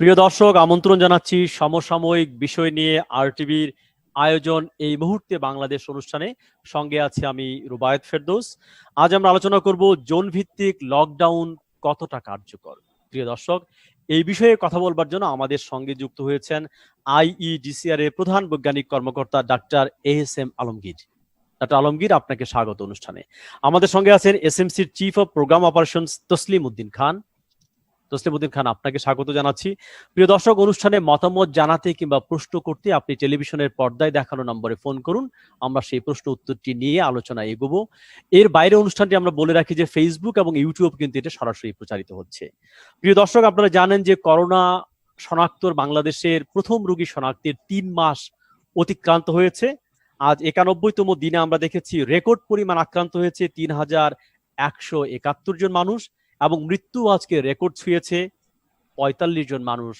প্রিয় দর্শক, আমন্ত্রণ জানাচ্ছি সমসাময়িক বিষয় নিয়ে আরটিভির আয়োজন এই মুহূর্তে বাংলাদেশ অনুষ্ঠানে। সঙ্গে আছে আমি রুবায়েত ফেরদৌস। আজ আমরা আলোচনা করব জোন ভিত্তিক লকডাউন কতটা কার্যকর। প্রিয় দর্শক, এই বিষয়ে কথা বলবার জন্য আমাদের সঙ্গে যুক্ত হয়েছেন আইইডিসিআর এর প্রধান বৈজ্ঞানিক কর্মকর্তা ডাক্তার এএসএম আলমগীর। ডাক্তার আলমগীর, আপনাকে স্বাগত অনুষ্ঠানে। আমাদের সঙ্গে আছেন এসএমসির chief of program operations Taslim Uddin Khan. আপনাকে স্বাগত জানাচ্ছি। প্রিয় দর্শক, অনুষ্ঠানে মতামত জানাতে কিংবা প্রশ্ন করতে আপনি টেলিভিশনের পর্দায় দেখানো নম্বরে ফোন করুন। আমরা সেই প্রশ্ন উত্তরটি নিয়ে আলোচনা এগোবো। এর বাইরে অনুষ্ঠানটি আমরা বলে রাখি যে ফেসবুক এবং ইউটিউব কিন্তু এটা সরাসরি প্রচারিত হচ্ছে। প্রিয় দর্শক, আপনারা জানেন যে করোনা শনাক্তর বাংলাদেশের প্রথম রোগী শনাক্তের 3 মাস অতিক্রান্ত হয়েছে। আজ 91তম দিনে আমরা দেখেছি রেকর্ড পরিমাণ আক্রান্ত হয়েছে 3171 জন মানুষ, এবং মৃত্যু আজকে রেকর্ড ছুঁয়েছে 45 জন মানুষ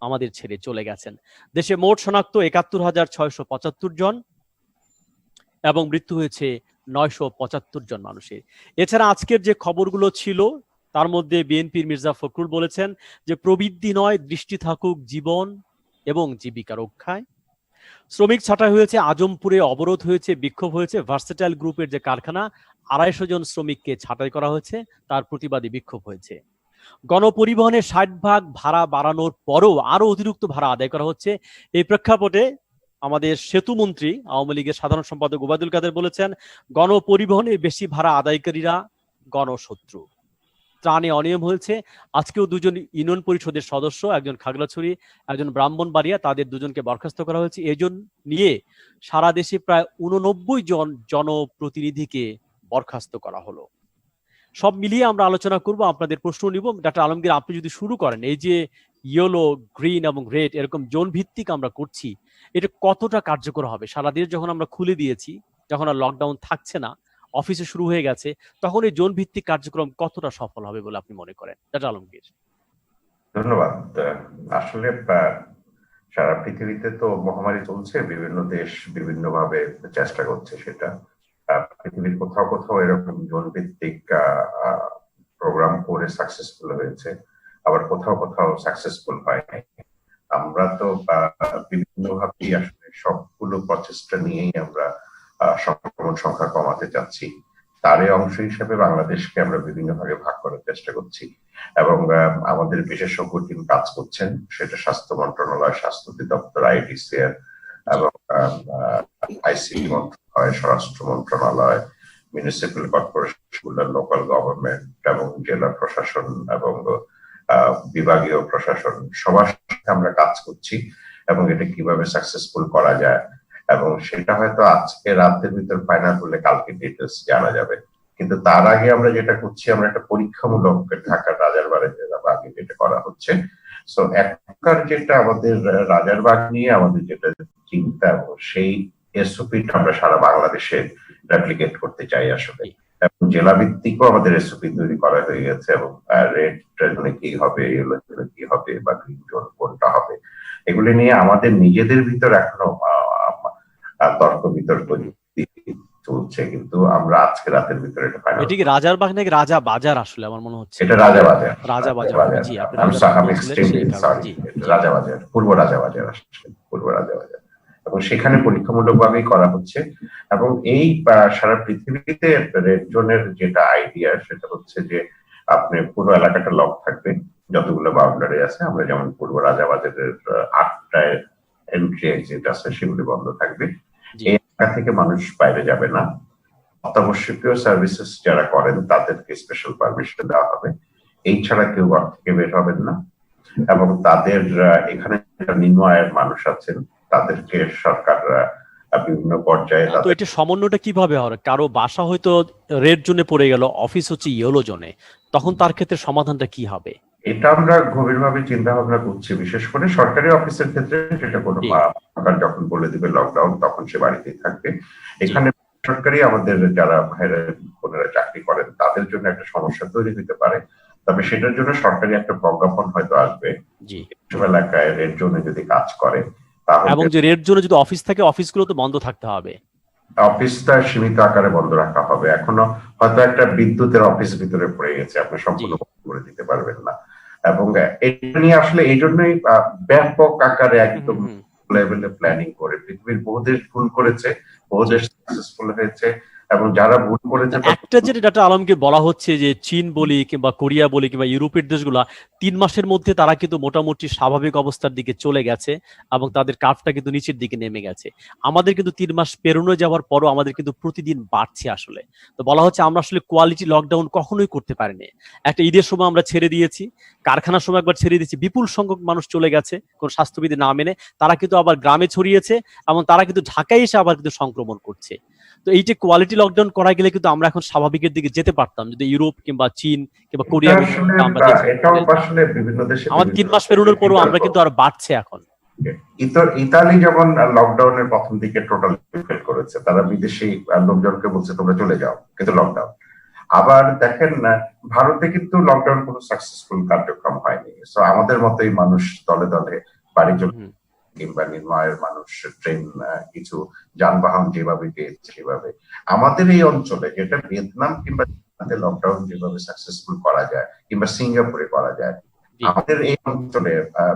আমাদের ছেড়ে চলে গেছেন। দেশে মোট শনাক্ত 71,675 জন এবং মৃত্যু হয়েছে 975 জন মানুষের। এছাড়া আজকের যে খবরগুলো ছিল তার মধ্যে বিএনপির মির্জা ফখরুল বলেছেন যে প্রবৃদ্ধি নয়, দৃষ্টি থাকুক জীবন এবং জীবিকা রক্ষায়। শ্রমিক ছাঁটাই হয়েছে, আজমপুরে অবরোধ হয়েছে, বিক্ষোভ হয়েছে। ভার্সেটাইল গ্রুপের যে কারখানা, 250 জন শ্রমিককে ছাঁটাই করা হয়েছে, তার প্রতিবাদী বিক্ষোভ হয়েছে। গণপরিবহনে 60% ভাড়া বাড়ানোর পরও আরো অতিরিক্ত ভাড়া আদায় করা হচ্ছে। এই প্রেক্ষাপটে আমাদের সেতু মন্ত্রী আওয়ামী লীগের সাধারণ সম্পাদক ওবায়দুল কাদের বলেছেন, গণপরিবহনে বেশি ভাড়া আদায়কারীরা গণশত্রু। ত্রাণে অনিয়ম হয়েছে। আজকেও 2 জন ইউনিয়ন পরিষদের সদস্য, একজন খাগড়াছড়ি, একজন ব্রাহ্মণবাড়িয়া, তাদের 2 জনকে বরখাস্ত করা হয়েছে। এজন নিয়ে সারা দেশে প্রায় 89 জন জনপ্রতিনিধিকে বরখাস্ত করা হলো। সব মিলিয়ে আমরা আলোচনা করব, আপনাদের প্রশ্ন নিব। ডাক্তার আলমগীর, আপনি যদি শুরু করেন, এই যে ইয়েলো, গ্রিন এবং রেড এরকম জোন ভিত্তিক আমরা করছি, এটা কতটা কার্যকর হবে? সারা দেশ যখন আমরা খুলে দিয়েছি, যখন আর লকডাউন থাকছে না, অফিসে শুরু হয়ে গেছে, তখন এই জোন ভিত্তিক কার্যক্রম কতটা সফল হবে বলে আপনি মনে করেন? ডাক্তার আলমগীর। ধন্যবাদ। আসলে সারা পৃথিবীতে তো মহামারী চলছে, বিভিন্ন দেশ বিভিন্ন ভাবে চেষ্টা করছে সেটা। পৃথিবীর কোথাও কোথাও এরকম জোন ভিত্তিক প্রোগ্রাম করে সাকসেসফুল হয়েছে, আবার কোথাও কোথাও সাকসেসফুল হয় নাই। আমরা তো বিভিন্ন ভাবে আসলে সবগুলো প্রচেষ্টা নিয়েই আমরা সংক্রমণ সংখ্যা কমাতে চাচ্ছি। তারই অংশ হিসেবে বাংলাদেশকে আমরা বিভিন্ন ভাগে ভাগ করার চেষ্টা করছি, এবং আমাদের বিশেষজ্ঞ টিম কাজ করছেন। সেটা স্বাস্থ্য মন্ত্রণালয়, স্বাস্থ্য অধিদপ্তর, আইডিসিআর এবং আইসিটি মন্ত্রণালয়, স্বরাষ্ট্র মন্ত্রণালয়, মিউনিসিপ্যাল কর্পোরেশন, লোকাল গভর্নমেন্ট এবং জেলা প্রশাসন এবং বিভাগীয় প্রশাসন, সবার সাথে আমরা কাজ করছি এবং এটা কিভাবে সাকসেসফুল করা যায়, এবং সেটা হয়তো আজকে রাতের ভিতর ফাইনাল হলে কালকে ডিটেলস জানা যাবে। কিন্তু তার আগে আমরা যেটা করছি, আমরা একটা পরীক্ষামূলক ঢাকার রাজারবাগে যেটা করা হচ্ছে। সো এখনকার যেটা আমাদের রাজারবাগ নিয়ে আমাদের যেটা চিন্তা, এবং সেই এসওপিটা আমরা সারা বাংলাদেশে রেপ্লিকেট করতে চাই আসলে। এবং জেলা ভিত্তিকও আমাদের এসওপি তৈরি করা হয়ে গেছে, এবং রেড জোনে কি হবে, ইয়েলো জোনে কি হবে, বা গ্রিন জোন কোনটা হবে, এগুলি নিয়ে আমাদের নিজেদের ভিতর এখনো তর্ক বিতর্ক চলছে। কিন্তু আমরা আজকে রাতের ভিতরে এটা ফাইনাল। এটা কি রাজারবাগ নাকি রাজা বাজার? আসলে আমার মনে হচ্ছে এটা রাজাবাজার। রাজাবাজার, জি। রাজাবাজার, পূর্ব রাজাবাজার, পূর্ব রাজাবাজার। এবং সেখানে পরীক্ষামূলক ভাবেই করা হচ্ছে। এবং এই সারা পৃথিবীতে রেড জোনের যেটা আইডিয়া, সেটা হচ্ছে যে আপনি পুরো এলাকাটা লক থাকবে, যতগুলো বাউন্ডারি আছে। আমরা যেমন পূর্ব রাজাবাজারের 8টায় এন্ট্রি এক্সিট আছে, সেগুলি বন্ধ থাকবে। এই এলাকা থেকে মানুষ বাইরে যাবে না। অত্যাবশ্যকীয় সার্ভিসেস যারা করেন তাদেরকে স্পেশাল পারমিশন দেওয়া হবে। এই ছাড়া কেউ ঘর থেকে বের হবেন না। এবং তাদের এখানে নিম্ন আয়ের মানুষ আছেন, তাদেরকে সরকার বিভিন্ন পর্যায়ে। তো এটা সমন্বয়টা কিভাবে হবে? কারো বাসা হয়তো রেড জোনে পড়ে গেল, অফিস হচ্ছে ইয়েলো জোনে, তখন তার ক্ষেত্রে সমাধানটা কি হবে? এটা আমরা গভীরভাবে চিন্তা ভাবনা করছি। বিশেষ করে সরকারি অফিসের ক্ষেত্রে সেটা কোনো সরকার যখন বলে দিবে লকডাউন, তখন সে বাড়িতেই থাকবে। এখানে সরকারি আমাদের যারা ভাইরা বোনেরা চাকরি করেন, তাদের জন্য একটা সমস্যা তৈরি হতে পারে। তবে সেটার জন্য সরকারি একটা প্রজ্ঞাপন হয়তো আসবে, সব এলাকায় রেড জোনে যদি কাজ করে। এবং যে রেড জোনে যদি অফিস থাকে, অফিসগুলো তো বন্ধ থাকতে হবে। অফিসটা সীমিত আকারে বন্ধ রাখা হবে। এখনো হয়তো একটা বিদ্যুতের অফিস ভিতরে পড়ে গেছে, আপনি সম্পূর্ণ বন্ধ করে দিতে পারবেন না। এবং এটা নিয়ে আসলে এই জন্যই ব্যাপক আকারে একদম লেভেলে প্ল্যানিং করে পৃথিবীর বহু দেশ ভুল করেছে, বহু দেশ সাকসেসফুল হয়েছে, এবং যারা ভুল করেছে একটা যেটা ডাক্তার আলমকে বলা হচ্ছে যে চীন বলি কিংবা কোরিয়া বলি কিংবা ইউরোপের দেশগুলা 3 মাসের মধ্যে তারা কিন্তু মোটামুটি স্বাভাবিক অবস্থার দিকে চলে গেছে এবং তাদের কার্ভটা কিন্তু নিচের দিকে নেমে গেছে। আমাদের কিন্তু 3 মাস পেরোনো যাওয়ার পরও আমাদের কিন্তু প্রতিদিন বাড়ছে আসলে। তো বলা হচ্ছে আমরা আসলে কোয়ালিটি লকডাউন কখনোই করতে পারিনি। একটা ঈদের সময় আমরা ছেড়ে দিয়েছি, কারখানার সময় একবার ছেড়ে দিয়েছি, বিপুল সংখ্যক মানুষ চলে গেছে কোন স্বাস্থ্যবিধি না মেনে, তারা কিন্তু আবার গ্রামে ছড়িয়েছে এবং তারা কিন্তু ঢাকায় এসে আবার কিন্তু সংক্রমণ করছে। তো এই যে কোয়ালিটি লকডাউন করা গেলে কিন্তু আমরা এখন স্বাভাবিকের দিকে যেতে পারতাম যদি ইউরোপ কিংবা চীন কিংবা কোরিয়া আমরা আমাদের 3 মাস পেরোনোর পরও আমরা কিন্তু আরো বাড়ছে এখন। ইতালি যেমন লকডাউনের প্রথম দিকে টোটাল ফেল করেছে, তারা বিদেশি লোকজনকে বলছে তোমরা চলে যাও, কিন্তু লকডাউন। আবার দেখেন ভারতে কিন্তু লকডাউন কোনো সাকসেসফুল কার্যক্রম হয়নি। সো আমাদের মতোই মানুষ দলে দলে বাড়ি চলে, কিংবা নির্মাণের মানুষ ট্রেন কিছু যানবাহন যেভাবে পেয়েছে সেভাবে। আমাদের এই অঞ্চলে যেটা ভিয়েতনাম কিংবা লকডাউন যেভাবে সাকসেসফুল করা যায় কিংবা সিঙ্গাপুরে করা যায়, আমাদের এই অঞ্চলে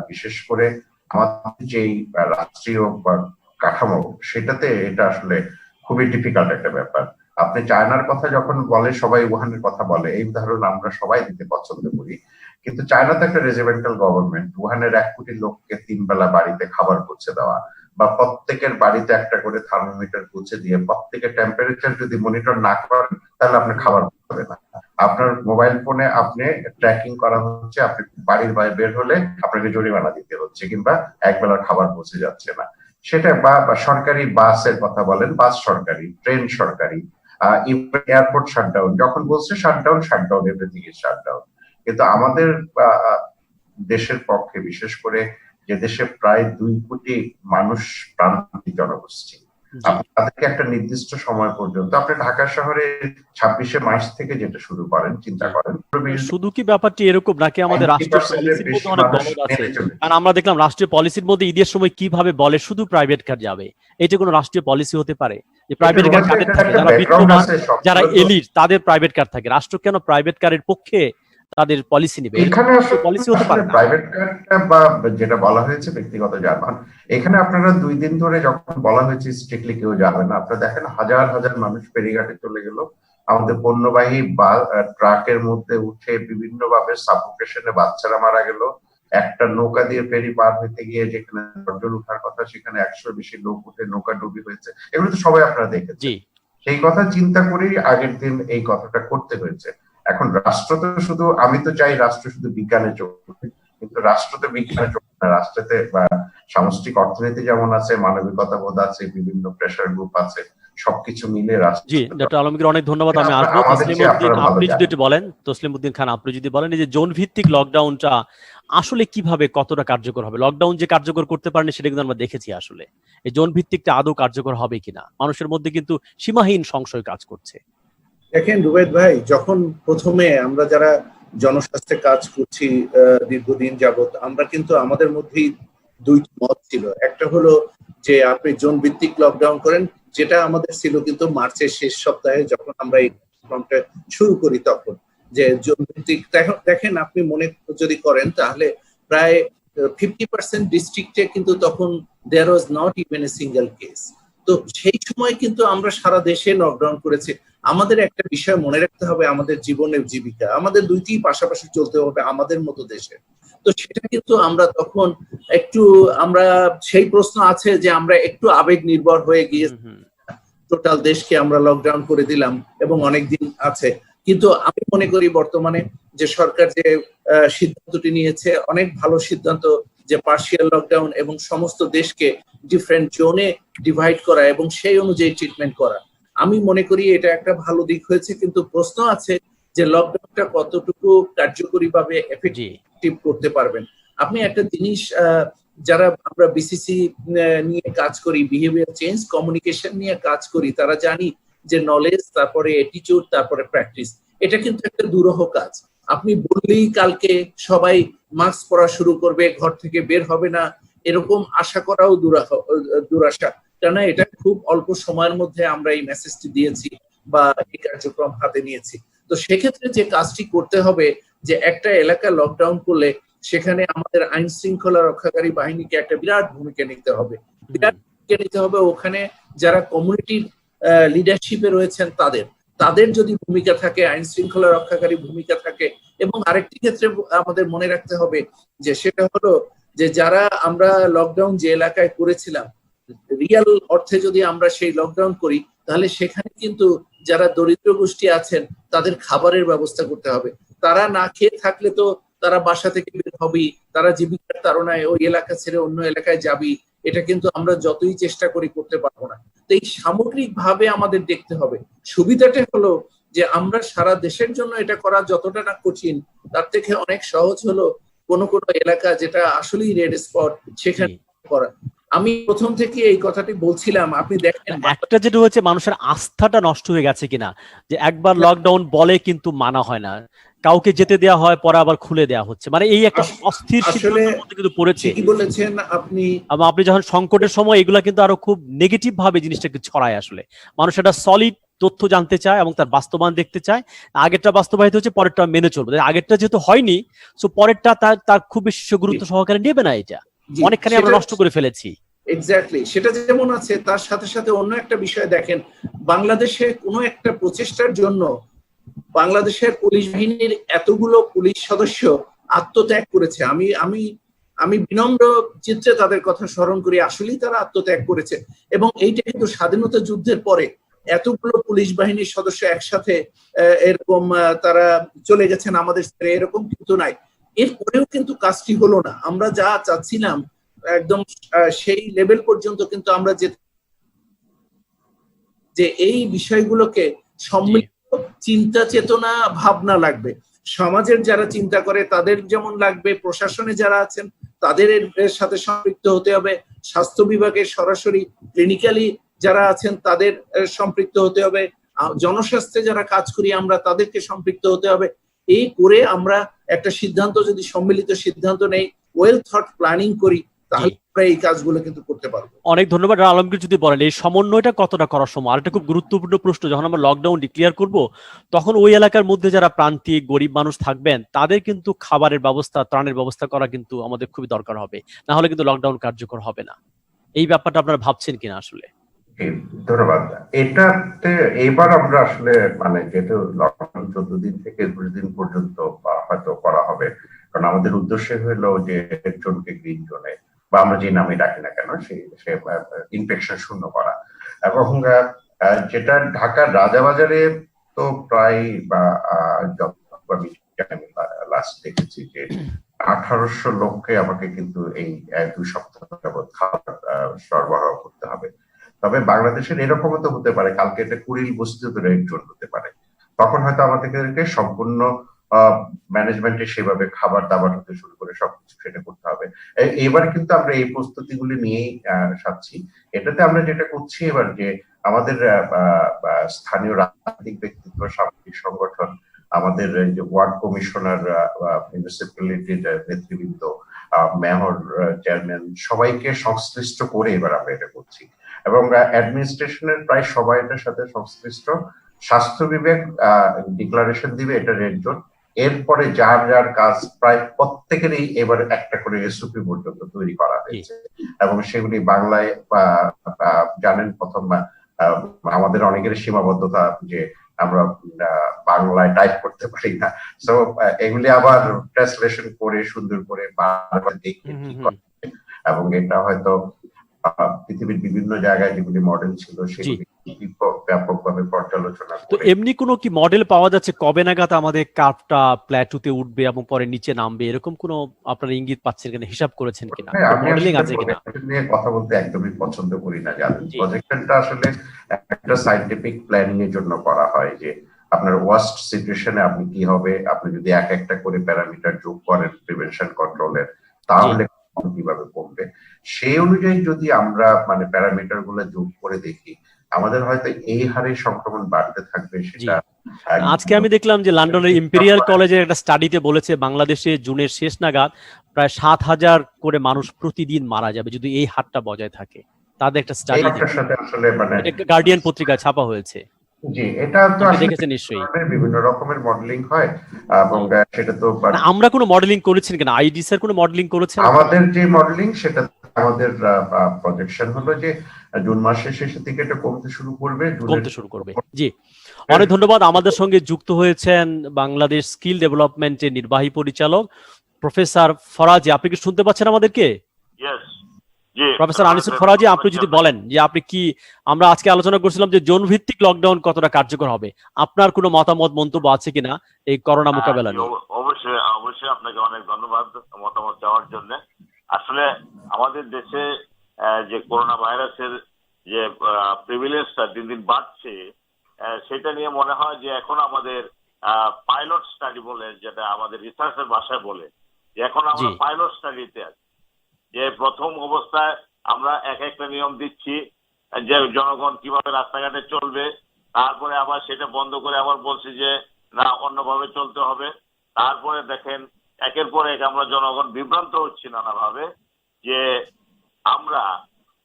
বিশেষ করে আমাদের যে রাষ্ট্রীয় কাঠামো সেটাতে এটা আসলে খুবই ডিফিকাল্ট একটা ব্যাপার। আপনি চায়নার কথা যখন বলে সবাই উহানের কথা বলে, এই উদাহরণ আমরা সবাই দিতে পছন্দ করি, কিন্তু চায়না তো একটা রেজিমেন্টাল গভর্নমেন্ট। উহানের 1 কোটি লোককে 3 বেলা বাড়িতে খাবার পৌঁছে দেওয়া, বা প্রত্যেকের বাড়িতে একটা করে থার্মোমিটার পৌঁছে দিয়ে প্রত্যেকের টেম্পারেচার যদি মনিটর না করেন তাহলে আপনি খাবার পাবেন না। আপনার মোবাইল ফোনে আপনি ট্র্যাকিং করা হচ্ছে, আপনি বাড়ির বাইরে বের হলে আপনাকে জরিমানা দিতে হচ্ছে, কিংবা একবেলার খাবার পৌঁছে যাচ্ছে না সেটা। বা সরকারি বাসের কথা বলেন, বাস সরকারি, ট্রেন সরকারি, এয়ারপোর্ট শাটডাউন, যখন বলছে শাটডাউন এভরিথিং ইজ শাটডাউন। কিন্তু আমাদের দেশের পক্ষে, বিশেষ করে যে দেশে প্রায় 2 কোটি মানুষ প্রান্তিক জনগোষ্ঠী, তাদেরকে একটা নির্দিষ্ট সময় পর্যন্ত, আপনি ঢাকা শহরে 26শে মার্চ থেকে যেটা শুরু করেন, চিন্তা করেন। শুধু কি ব্যাপারটি এরকম নাকি আমাদের রাষ্ট্রীয় পলিসির মধ্যে অনেক গলদ আছে? কারণ আমরা দেখলাম রাষ্ট্রীয় পলিসির মধ্যে ঈদের সময় কিভাবে বলে শুধু প্রাইভেট কার যাবে, এটা কোনো রাষ্ট্রীয় পলিসি হতে পারে? যে প্রাইভেট কার কাদের থাকে? যারা বিত্তমান, যারা এলিট, তাদের প্রাইভেট কার থাকে। রাষ্ট্র কেন প্রাইভেট কারের পক্ষে তাদের পলিসি নেবে? এখানে পলিসি হতে পারে প্রাইভেট কারটা বা যেটা বলা হয়েছে ব্যক্তিগত যানবাহন। এখানে আপনারা 2 দিন ধরে যখন বলা হয়েছে স্ট্রিক্টলি কেউ যাবে না, আপনারা দেখেন হাজার হাজার মানুষ ফেরিঘাটে চলে গেল, আমাদের পণ্যবাহী বা ট্রাকের মধ্যে উঠে বিভিন্ন ভাবে সাফোকেশনে বাচ্চারা মারা গেল। একটা নৌকা দিয়ে ফেরি পার হইতে গিয়ে যেখানে 10 জন উঠার কথা সেখানে 100 বেশি লোক উঠে নৌকা ডুবি হয়েছে। এগুলো তো সবাই আপনারা দেখেছেন। সেই কথা চিন্তা করেই আগের দিন এই কথাটা করতে হয়েছে। এখন রাষ্ট্র তো শুধু, আমি তো চাই রাষ্ট্র শুধু বিজ্ঞানে চলবে, কিন্তু রাষ্ট্র তো বিজ্ঞানে চলবে না। রাষ্ট্রতে বা সামষ্টিক অর্থনীতি যেমন আছে, মানবিকতা বোধ আছে, বিভিন্ন প্রেশার গ্রুপ আছে, সবকিছু মিলে রাষ্ট্র। জি, ডক্টর আলমগীর অনেক ধন্যবাদ। আমি আসবো তসলিম উদ্দিন খান, আপনি যদি বলেন এই যে জোন ভিত্তিক লকডাউনটা আসলে কিভাবে কতটা কার্যকর হবে? লকডাউন যে কার্যকর করতে পারেনি সেটা কিন্তু আমরা দেখেছি। আসলে এই জোন ভিত্তিকটা আদৌ কার্যকর হবে কিনা মানুষের মধ্যে কিন্তু সীমাহীন সংশয় কাজ করছে। দেখেন রুবাইদ ভাই, যখন প্রথমে আমরা যারা জনস্বাস্থ্যে কাজ করছি দীর্ঘদিন যাবত, আমরা কিন্তু আমাদের মধ্যেই 2টি মত ছিল। একটা হলো যে আপনি জোন ভিত্তিক লকডাউন করেন, যেটা আমাদের ছিল কিন্তু মার্চের শেষ সপ্তাহে যখন আমরা এই কার্যক্রমটা শুরু করি, তখন যে জোন ভিত্তিক। দেখেন আপনি মনে যদি করেন তাহলে প্রায় 50% ডিস্ট্রিক্টে কিন্তু তখন there was not even a single case. তো সেই সময় কিন্তু আমরা সারা দেশে লকডাউন করেছি। আমাদের একটা বিষয় মনে রাখতে হবে, আমাদের জীবনের জীবিকা আমাদের 2টি পাশাপাশি চলতে হবে আমাদের মতো দেশে। তো সেটা কিন্তু আমরা তখন একটু, আমরা সেই প্রশ্ন আছে যে আমরা একটু আবেগ নির্ভর হয়ে গিয়ে টোটাল দেশকে আমরা লকডাউন করে দিলাম এবং অনেক দিন আছে। কিন্তু আমি মনে করি বর্তমানে যে সরকার যে সিদ্ধান্তটি নিয়েছে অনেক ভালো সিদ্ধান্ত, যে পার্শিয়াল লকডাউন এবং সমস্ত দেশকে ডিফারেন্ট জোনে ডিভাইড করা এবং সেই অনুযায়ী ট্রিটমেন্ট করা। আমি মনে করি এটা একটা ভালো দিক হয়েছে, কিন্তু প্রশ্ন আছে যে লকডাউনটা কতটুকু কার্যকরী ভাবে এফেক্টিভ করতে পারবেন। আপনি একটা জিনিস, যারা আমরা বিসিসি নিয়ে কাজ করি, বিহেভিয়ার চেঞ্জ কমিউনিকেশন নিয়ে কাজ করি, তারা জানি যে নলেজ, তারপরে অ্যাটিটিউড, তারপরে প্র্যাকটিস, এটা কিন্তু একটা দুরূহ কাজ। আপনি বললেই কালকে সবাই মাস্ক পরা শুরু করবে, ঘর থেকে বের হবে না, এরকম আশা করাও দুরাশা। কেন, এটা খুব অল্প সময়ের মধ্যে আমরা এই মেসেজটি দিয়েছি বা এই কার্যক্রম হাতে নিয়েছি। তো সেক্ষেত্রে যে কাজটি করতে হবে যে একটা এলাকা লকডাউন করলে সেখানে আমাদের আইন শৃঙ্খলা রক্ষাকারী বাহিনীকে একটা বিরাট ভূমিকা নিতে হবে, ওখানে যারা কমিউনিটির লিডারশিপে রয়েছেন তাদের যদি ভূমিকা থাকে, আইন শৃঙ্খলা রক্ষাকারী ভূমিকা থাকে। এবং আরেকটি ক্ষেত্রে আমাদের মনে রাখতে হবে যে সেটা হলো যে যারা আমরা লকডাউন যে এলাকায় করেছিলাম, রিয়েল অর্থে যদি আমরা সেই লকডাউন করি তাহলে সেখানে কিন্তু যারা দরিদ্র গোষ্ঠী আছেন তাদের খাবারের ব্যবস্থা করতে হবে। তারা না খেয়ে থাকলে তো তারা বাসা থেকে বের হবেই, তারা জীবিকার তাড়নায় ওই এলাকা ছেড়ে অন্য এলাকায় যাবি, এটা কিন্তু আমরা যতই চেষ্টা করি করতে পারবো না। তো এই সামগ্রিক ভাবে আমাদের দেখতে হবে। সুবিধাটা হলো যে আমরা সারা দেশের জন্য এটা করা যতটা না কঠিন, তার থেকে অনেক সহজ হলো কোনো কোনো এলাকা যেটা আসলেই রেড স্পট সেখানে করা। আমি প্রথম থেকে এই কথাটি বলছিলাম, আপনি দেখেন একটা যেটা হচ্ছে মানুষের আস্থাটা নষ্ট হয়ে গেছে কিনা, যে একবার লকডাউন বলে কিন্তু মানা হয় না, কাউকে যেতে দেওয়া হয় পরে আবার খুলে দেওয়া হচ্ছে, মানে এই একটা অস্থির সিদ্ধান্তের মধ্যে কিন্তু পড়েছে। কি বলেছেন আপনি, আপনি যখন সংকটের সময় এগুলা কিন্তু আরো খুব নেগেটিভ ভাবে জিনিসটাকে ছড়ায়। আসলে মানুষ একটা সলিড তথ্য জানতে চায় এবং তার বাস্তবায়ন দেখতে চায়। আগেরটা বাস্তবায়িত হচ্ছে, পরেরটা মেনে চলবে। আগেরটা যেহেতু হয়নি, সো পরেরটা তার খুব বেশি গুরুত্ব সহকারে নেবে না। এটা অনেকখানি আমরা নষ্ট করে ফেলেছি। এক্স্যাক্টলি, সেটা যেমন আছে তার সাথে সাথে অন্য একটা বিষয় দেখেন, বাংলাদেশে কোনো একটা প্রচেষ্টার জন্য বাংলাদেশের পুলিশ বাহিনীর এতগুলো পুলিশ সদস্য আত্মত্যাগ করেছে। আমি বিনম্র চিত্রে তাদের কথা স্মরণ করি, আসলেই তারা আত্মত্যাগ করেছে। এবং এইটা কিন্তু স্বাধীনতা যুদ্ধের পরে এতগুলো পুলিশ বাহিনীর সদস্য একসাথে এরকম তারা চলে গেছেন আমাদের ছেড়ে, এরকম কিন্তু নাই। এরপরেও কিন্তু কাজটি হলো না। আমরা যা চাচ্ছিলাম একদম সেই লেভেল পর্যন্ত কিন্তু আমরা যে এই বিষয়গুলোকে সম্মিলিত চিন্তা চেতনা ভাবনা লাগবে। সমাজের যারা চিন্তা করে তাদের যেমন লাগবে, প্রশাসনে যারা আছেন তাদের সাথে সম্পৃক্ত হতে হবে, স্বাস্থ্য বিভাগের সরাসরি ক্লিনিক্যালি যারা আছেন তাদের সম্পৃক্ত হতে হবে, জনস্বাস্থ্যে যারা কাজ করি আমরা তাদেরকে সম্পৃক্ত হতে হবে। এই করে আমরা একটা সিদ্ধান্ত, যদি সম্মিলিত সিদ্ধান্ত নেই, ওয়েল থট প্ল্যানিং করি, তাহলে আমরা এই কাজগুলো কিন্তু করতে পারবো। অনেক ধন্যবাদ আলমগীর। যদি বলেন এই সমন্বয়টা কতটা করার সময়, আর একটা খুব গুরুত্বপূর্ণ প্রশ্ন, যখন আমরা লকডাউন ডিক্লেয়ার করব তখন ওই এলাকার মধ্যে যারা প্রান্তিক গরিব মানুষ থাকবেন তাদের কিন্তু খাবারের ব্যবস্থা, ত্রাণের ব্যবস্থা করা কিন্তু আমাদের খুবই দরকার হবে, না হলে কিন্তু লকডাউন কার্যকর হবে না। এই ব্যাপারটা আপনারা ভাবছেন কিনা? আসলে ধন্যবাদ। এটাতে এবার আমরা আসলে মানে যেহেতু লকডাউন 14 দিন থেকে 20 দিন পর্যন্ত হয়তো করা হবে, কারণ আমাদের উদ্দেশ্য হলো যে জোনকে গ্রিন জোনে বা আমরা যে নামে ডাকি না কেন সে ইনফেকশন শূন্য করা। এবং যেটা ঢাকার রাজাবাজারে তো প্রায় বা আমি লাস্ট দেখেছি যে 1800 লোককে আমাকে কিন্তু এই 2 সপ্তাহ যাবৎ খাবার সরবরাহ করতে হবে। তবে বাংলাদেশের এরকমও তো হতে পারে কালকে এটা কুড়িল বস্তিতে রেড জোন হতে পারে, তখন হয়তো আমাদেরকে সম্পূর্ণ ম্যানেজমেন্টে সেভাবে খাবার দাবার হতে শুরু করে সবকিছু সেটা করতে হবে। এবার কিন্তু আমরা এই প্রস্তুতিগুলি নিয়েই সাচ্ছি। এটাতে আমরা যেটা করছি এবার যে আমাদের স্থানীয় রাজনৈতিক ব্যক্তিত্ব, সামাজিক সংগঠন, আমাদের যে ওয়ার্ড কমিশনার, মিউনিসিপ্যালিটির নেতৃবৃন্দ, মেয়র, চেয়ারম্যান, সবাইকে সংশ্লিষ্ট করে এবার আমরা এটা করছি। এবং অ্যাডমিনিস্ট্রেশনের প্রায় সবাই এটার সাথে সংশ্লিষ্ট। স্বাস্থ্য বিভাগ ডিক্লারেশন দিবে এটা রেড জোন, এরপরে যার যার কাজ প্রায় প্রত্যেকেরই এবার একটা করে এসওপি পর্যন্ত তৈরি করা হয়েছে এবং সেগুলি বাংলায় জানেন প্রথম আমাদের অনেকের সীমাবদ্ধতা যে আমরা বাংলায় টাইপ করতে পারি না, সো এগুলি আবার ট্রান্সলেশন করে সুন্দর করে বাংলা দেখে এবং এটা হয়তো পৃথিবীর বিভিন্ন জায়গায় যেগুলি মডেল ছিল সেগুলি ব্যাপকভাবে পর্যালোচনা করে। তো এমনি কোনো কি মডেল পাওয়া যাচ্ছে কবে নাগাদ আমাদের কার্ভটা প্ল্যাটুতে উঠবে এবং পরে নিচে নামবে, এরকম কোনো আপনারা ইঙ্গিত পাচ্ছেন কিনা, হিসাব করেছেন কিনা, মডেলিং আছে কিনা? নিয়ে কথা বলতে একদমই পছন্দ করি না, জানেন প্রজেক্টটা আসলে একটা সায়েন্টিফিক প্ল্যানিং এর জন্য করা হয় যে আপনার ওয়ার্স্ট সিচুয়েশনে আপনি কি হবে, আপনি যদি এক একটা করে প্যারামিটার যোগ করেন প্রিভেনশন কন্ট্রোলের তাহলে কিভাবে কমবে, সেই অনুযায়ী যদি আমরা মানে প্যারামিটার গুলো যোগ করে দেখি আমাদের হয়তো এই হারে সংক্রমণ বাড়তে থাকবে। সেটা আজকে আমি দেখলাম যে লন্ডনের ইম্পেরিয়াল কলেজের একটা স্টাডিতে বলেছে বাংলাদেশে জুনের শেষ নাগাদ প্রায় 7000 করে মানুষ প্রতিদিন মারা যাবে যদি এই হারটা বজায় থাকে। তাদের একটা স্টাডি সাথে আসলে মানে গার্ডিয়ান পত্রিকায় ছাপা হয়েছে। জি, এটা তো আপনি আসলে দেখেছেন নিশ্চয়ই। বিভিন্ন রকমের মডেলিং হয় এবং সেটা তো না, আমরা কোনো মডেলিং করেছেন কিনা, আইডিসি এর কোনো মডেলিং করেছেন আপনারা? আমাদের যে মডেলিং সেটা আমাদের প্রজেকশন হলো যে জুন মাসের শেষের দিকে এটা কমতে শুরু করবে, কমতে শুরু করবে। জি, অনেক ধন্যবাদ। আমাদের সঙ্গে যুক্ত হয়েছেন বাংলাদেশ স্কিল ডেভেলপমেন্টের নির্বাহী পরিচালক প্রফেসর ফরাজি। আপনি কি শুনতে পাচ্ছেন আমাদেরকে? প্রফেসর আনিসুল ফরাজি, আপনি যদি বলেন যে আপনি কি, আমরা আজকে আলোচনা করছিলাম যে জোন ভিত্তিক লকডাউন কতটা কার্যকর হবে, আপনার কোনো মতামত মন্তব্য আছে কিনা এই করোনা মোকাবেলা নিয়ে? অবশ্যই অবশ্যই, আপনাকে অনেক ধন্যবাদ মতামত চাওয়ার জন্য। আসলে আমাদের দেশে যে করোনা ভাইরাসের যে প্রিভিলেন্সটা দিন দিন বাড়ছে, সেটা নিয়ে মনে হয় যে এখন আমাদের পাইলট স্টাডি বলে, যেটা আমাদের রিসার্চের ভাষায় বলে, যে এখন আমরা পাইলট স্টাডিতে আছি। যে প্রথম অবস্থায় আমরা একটা নিয়ম দিচ্ছি যে জনগণ কিভাবে রাস্তাঘাটে চলবে, তারপরে আবার সেটা বন্ধ করে আবার বলছি যে না, অন্যভাবে চলতে হবে। তারপরে দেখেন একের পর এক আমরা জনগণ বিভ্রান্ত হচ্ছি নানাভাবে, যে আমরা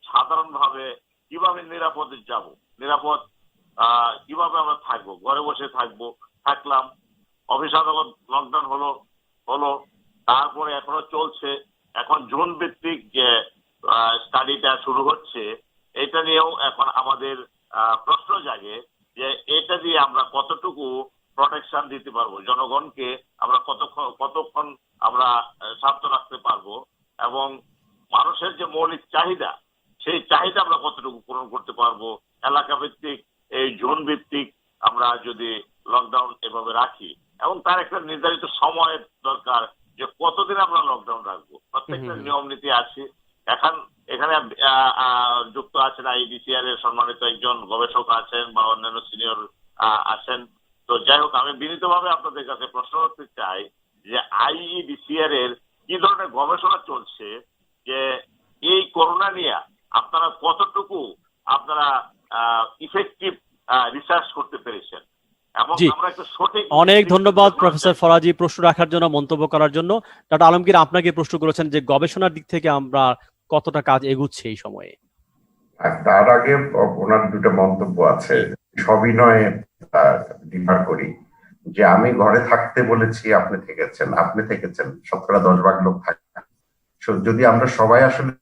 সাধারণভাবে কিভাবে নিরাপদে যাব, নিরাপদ কিভাবে আমরা থাকবো, ঘরে বসে থাকলাম, অফিস আদালত লকডাউন হলো, তারপরে এখনো চলছে। এখন জোন ভিত্তিক যে স্টাডিটা শুরু হচ্ছে, এটা নিয়েও এখন আমাদের প্রশ্ন জাগে যে এটা দিয়ে আমরা কতটুকু প্রোটেকশন দিতে পারবো জনগণকে, আমরা কতক্ষণ আমরা স্বার্থ রাখতে পারবো, এবং মানুষের যে মৌলিক চাহিদা, সেই চাহিদা আমরা কতটুকু পূরণ করতে পারবো এলাকা ভিত্তিক, এই জোন ভিত্তিক আমরা যদি লকডাউন এভাবে রাখি। এবং তার একটা নির্ধারিত সময়ের দরকার যে কতদিন আমরা লকডাউন রাখবো, প্রত্যেকটা নিয়ম নীতি আছে। এখানে যুক্ত আছেন আইডিসিআর এর সম্মানিত একজন গবেষক আছেন বা অন্যান্য সিনিয়র আছেন। তো যাই হোক, আমি বিনীতভাবে আপনাদের কাছে প্রশ্ন করতে চাই যে আইডিসিআর এর কি ধরনের গবেষণা চলছে, যে এই করোনা নিয়ে আপনারা কতটুকু আপনারা ইফেক্টিভ রিসার্চ করতে পেরেছেন। অনেক ধন্যবাদ প্রফেসর ফরাজি প্রশ্ন রাখার জন্য, মন্তব্য করার জন্য। ডক্টর আলমগীর, আপনাকে প্রশ্ন করেছেন যে গবেষণার দিক থেকে আমরা কতটা কাজ এগুচ্ছে এই সময়ে। তার আগে ওনার দুটো মন্তব্য আছে, সবিনয়ে ডিফার করি। যে আমি ঘরে থাকতে বলেছি, আপনি থেকেছেন, শতকরা 10 ভাগ লোক থাকে। যদি আমরা সবাই আসলে,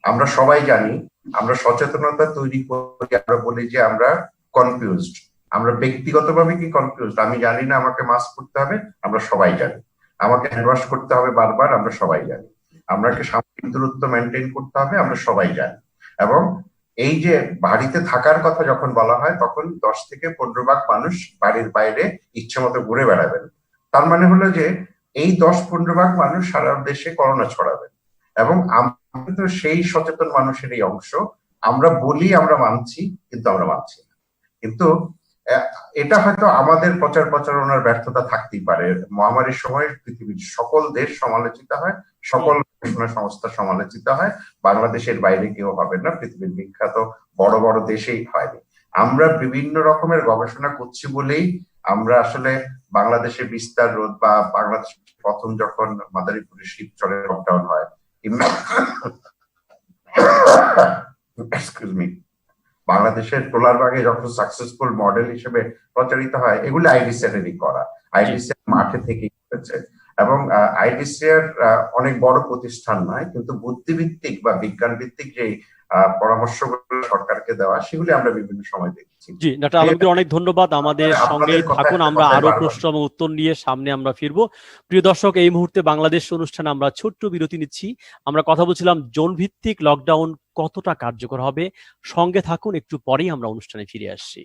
আমরা সবাই জানি, আমরা সচেতনতা তৈরি করি, আমরা বলি যে আমরা কনফিউজড, আমরা ব্যক্তিগতভাবে কি কনফিউজড, আমি জানি না আমাকে মাস্ক পরতে হবে, আমরা সবাই জানি, আমাকে হ্যান্ড ওয়াশ করতে হবে বারবার, আমরা সবাই জানি, আমাকে সামাজিক দূরত্ব মেনটেন করতে হবে, আমরা সবাই জানি। এবং এই যে বাড়িতে থাকার কথা যখন বলা হয়, তখন 10 থেকে 15 ভাগ মানুষ বাড়ির বাইরে ইচ্ছে মতো ঘুরে বেড়াবেন। তার মানে হলো যে এই 10-15 ভাগ মানুষ সারা দেশে করোনা ছড়াবেন। এবং আমরা তো সেই সচেতন মানুষের এই অংশ, আমরা বলি আমরা মানছি, কিন্তু আমরা মানছি না। কিন্তু এটা হয়তো আমাদের প্রচারণার ব্যর্থতা থাকতেই পারে। মহামারীর সময় পৃথিবীর সকল দেশ সমালোচিত হয়, সকল গবেষণা সংস্থা সমালোচিত হয়, বাংলাদেশের বাইরে কেউ হবে না, পৃথিবীর বিখ্যাত বড় বড় দেশেই হয়নি। আমরা বিভিন্ন রকমের গবেষণা করছি বলেই আমরা আসলে বাংলাদেশে বিস্তার রোধ বা বাংলাদেশ প্রথম যখন মাদারীপুরে শিবচরে লকডাউন হয়, এক্সকিউজ মি, বাংলাদেশের টোলারবাগে যখন সাকসেসফুল মডেল হিসেবে প্রচারিত হয়, এগুলো আইডিসিআর-এরই করা, আইডিসিআর মাঠে থেকেই করেছে। এবং আইডিসিআর অনেক বড় প্রতিষ্ঠান নয়, কিন্তু বুদ্ধিভিত্তিক বা বিজ্ঞান ভিত্তিক যে পরামর্শগুলো সরকারকে দেওয়া, সেগুলি আমরা বিভিন্ন সময় দেখছি। জি, ডক্টর আলমগীর, অনেক ধন্যবাদ। আমাদের সঙ্গে থাকুন, আমরা আরো প্রশ্ন এবং উত্তর নিয়ে সামনে আমরা ফিরবো। প্রিয় দর্শক, এই মুহূর্তে বাংলাদেশ অনুষ্ঠানে আমরা ছোট্ট বিরতি নিচ্ছি। আমরা কথা বলছিলাম জোন ভিত্তিক লকডাউন কতটা কার্যকর হবে। সঙ্গে থাকুন, একটু পরেই আমরা অনুষ্ঠানে ফিরে আসছি।